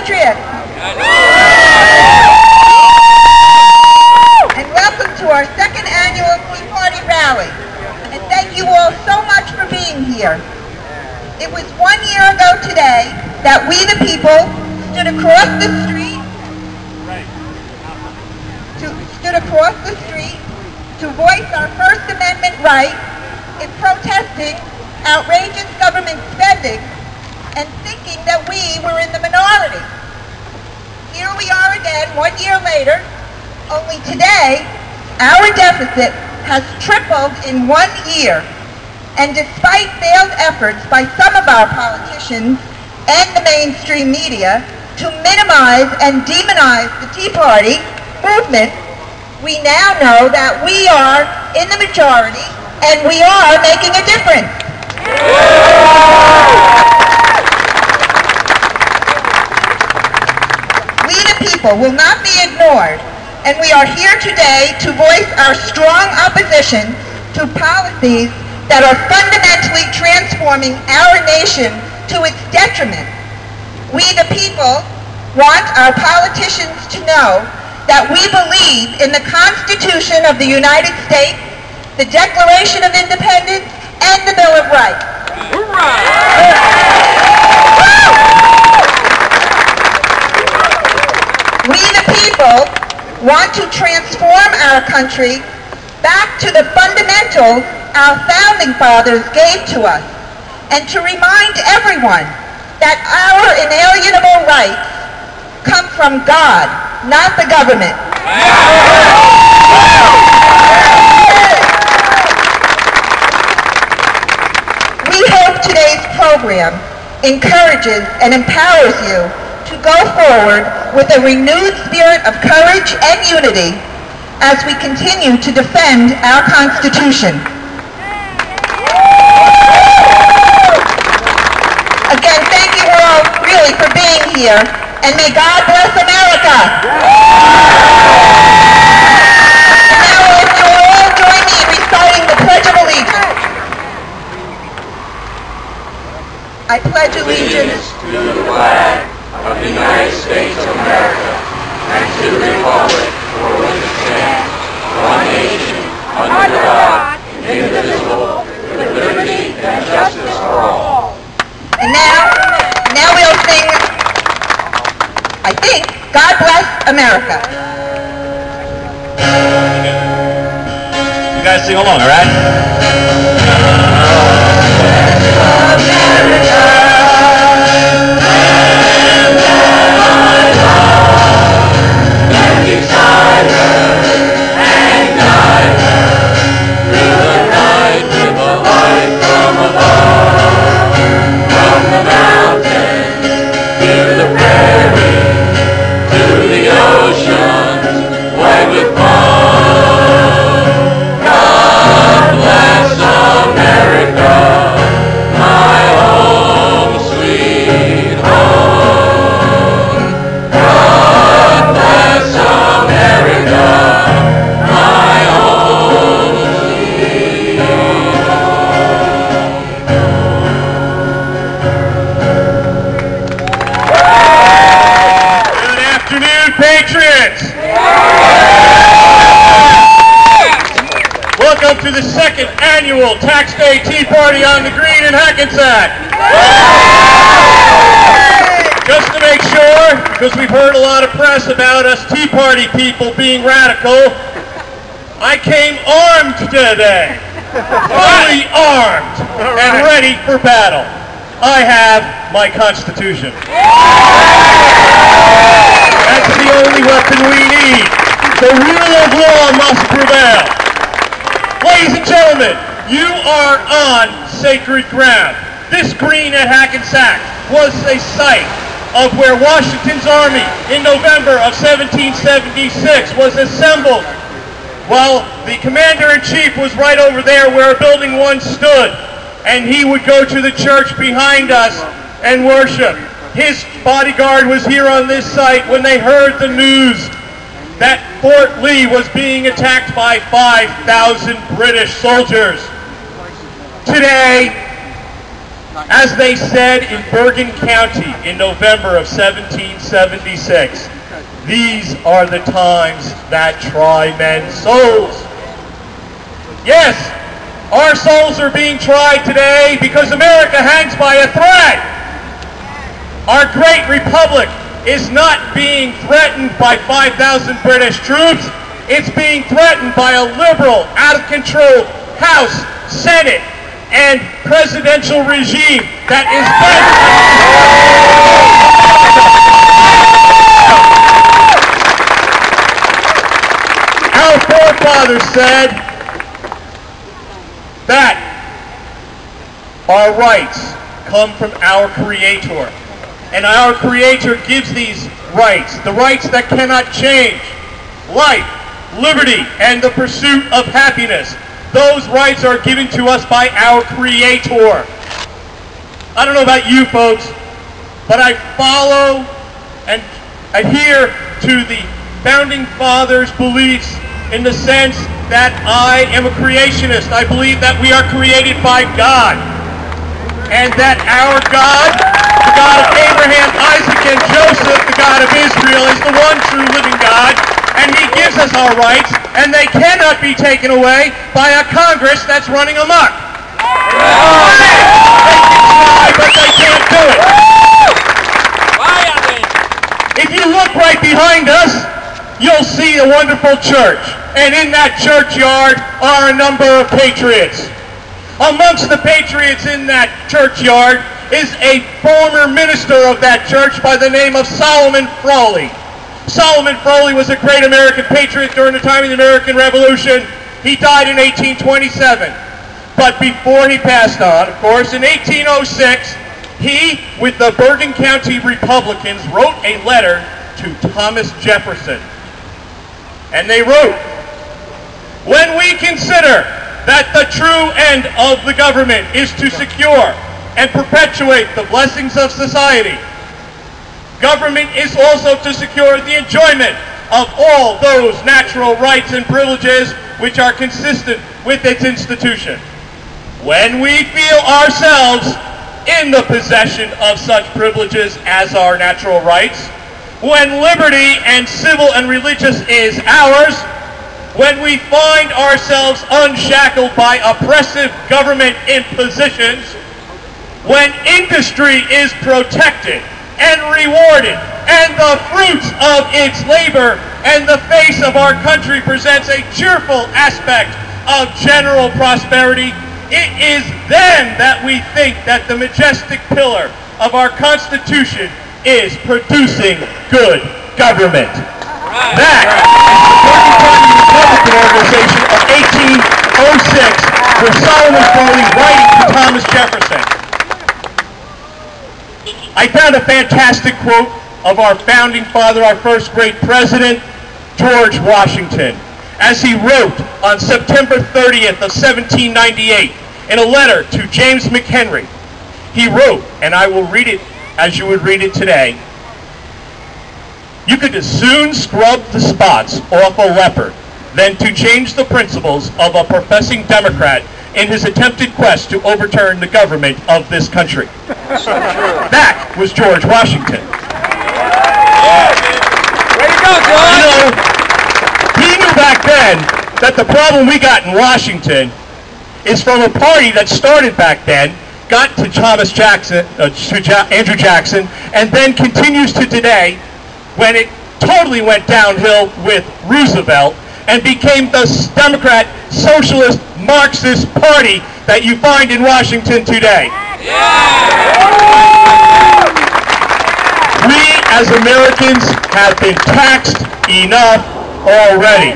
Patriots! And welcome to our second annual Tea Party rally. And thank you all so much for being here. It was 1 year ago today that we the people stood across the street to voice our First Amendment right in protesting outrageous government spending and thinking that we were in the minority. Here we are again 1 year later, only today our deficit has tripled in 1 year. And despite failed efforts by some of our politicians and the mainstream media to minimize and demonize the Tea Party movement, we now know that we are in the majority and we are making a difference. We the people will not be ignored, and we are here today to voice our strong opposition to policies that are fundamentally transforming our nation to its detriment. We the people want our politicians to know that we believe in the Constitution of the United States, the Declaration of Independence, and the Bill of Rights. We the people want to transform our country back to the fundamentals our founding fathers gave to us, and to remind everyone that our inalienable rights come from God, not the government. We hope today's program encourages and empowers you to go forward with a renewed spirit of courage and unity as we continue to defend our Constitution. Again, thank you all really for being here, and may God bless America. And now if you will all join me in reciting the Pledge of Allegiance. I pledge allegiance to the flag of the United States of America and to the republic for which it stands, one nation, under God, indivisible, with liberty and justice for all. And now we'll sing, I think, God Bless America. You guys sing along, all right? Beside her and guide her through the night with a light from above, from the mountain to the prairie to the ocean white with fun. God bless America, my home sweet home. God bless America, my home sweet home. Good afternoon, Patriots! Welcome to the second annual Tax Day Tea Party on the Green in Hackensack. Just to make sure, because we've heard a lot of press about us Tea Party people being radical, I came armed today. Fully armed and ready for battle. I have my Constitution. That's the only weapon we need. The rule of law must prevail. Ladies and gentlemen, you are on sacred ground. This green at Hackensack was a site of where Washington's army in November of 1776 was assembled, while the commander-in-chief was right over there where building 1 stood, and he would go to the church behind us and worship. His bodyguard was here on this site when they heard the news that Fort Lee was being attacked by 5,000 British soldiers. Today, As they said in Bergen County in November of 1776, these are the times that try men's souls. Yes, our souls are being tried today because America hangs by a thread. Our great republic is not being threatened by 5,000 British troops. It's being threatened by a liberal, out-of-control House, Senate, and presidential regime that is bent. Our forefathers said that our rights come from our Creator. And our Creator gives these rights, the rights that cannot change: life, liberty, and the pursuit of happiness. Those rights are given to us by our Creator. I don't know about you folks, but I follow and adhere to the Founding Fathers' beliefs in the sense that I am a creationist. I believe that we are created by God, and that our God, the God of Abraham, Isaac, and Joseph, the God of Israel, is the one true living God, and He gives us our rights, and they cannot be taken away by a Congress that's running amok. They can try, but they can't do it. If you look right behind us, you'll see a wonderful church, and in that churchyard are a number of patriots. Amongst the patriots in that churchyard is a former minister of that church by the name of Solomon Frawley. Solomon Frawley was a great American patriot during the time of the American Revolution. He died in 1827. But before he passed on, of course, in 1806, he, with the Bergen County Republicans, wrote a letter to Thomas Jefferson. And they wrote, "When we consider that the true end of the government is to secure and perpetuate the blessings of society, government is also to secure the enjoyment of all those natural rights and privileges which are consistent with its institution. When we feel ourselves in the possession of such privileges as our natural rights, when liberty and civil and religious is ours, when we find ourselves unshackled by oppressive government impositions, when industry is protected and rewarded, and the fruits of its labor and the face of our country presents a cheerful aspect of general prosperity, it is then that we think that the majestic pillar of our Constitution is producing good government." That is the Bergen County Republican Organization of 1806, with Solomon Frawley writing to Thomas Jefferson. I found a fantastic quote of our founding father, our first great president, George Washington, as he wrote on September 30th of 1798 in a letter to James McHenry. He wrote, and I will read it as you would read it today, "You could as soon scrub the spots off a leopard than to change the principles of a professing Democrat in his attempted quest to overturn the government of this country." That was George Washington. Way to go, George! You know, he knew back then that the problem we got in Washington is from a party that started back then, got to Thomas Jackson, Andrew Jackson, and then continues to today, when it totally went downhill with Roosevelt and became the Democrat, Socialist, Marxist party that you find in Washington today. We as Americans have been taxed enough already.